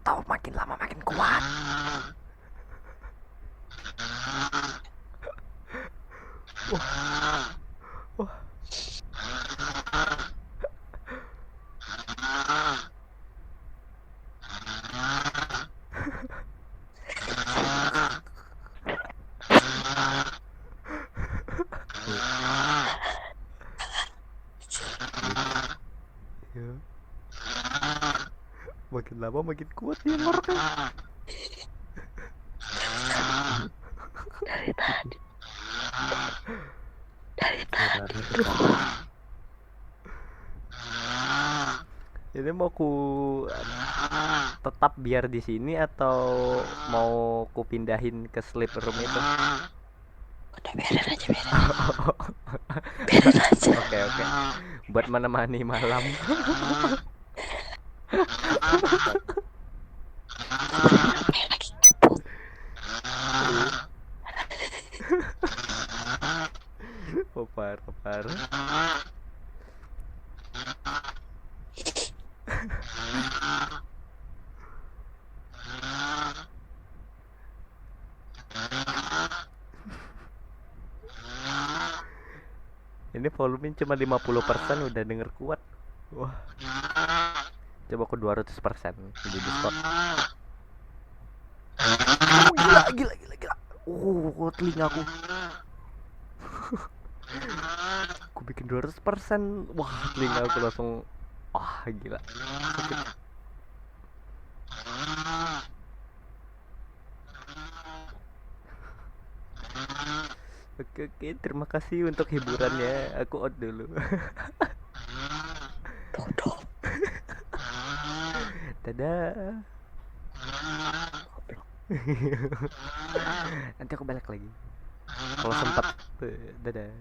tahu makin lama makin kuat. Wah, wah. Ya. Makin lama makin kuat ya ngoroknya. Dari tadi. Dari tadi. Ini mau ku tetap biar di sini atau mau ku pindahin ke sleep room itu? Udah biarin aja, biarin aja. Oke. Buat menemani malam. Kayak lagi ngebut. Oh, parah. Ini volume cuma 50% udah denger kuat. Wah, coba aku 200% di Discord. Gila. Telingaku. Aku bikin 200%. Wah, telingaku langsung. Wah, gila. Sakit. Oke, terima kasih untuk hiburannya. Aku out dulu. Dodol. Dadah. Nanti aku balik lagi kalau sempat. Dadah.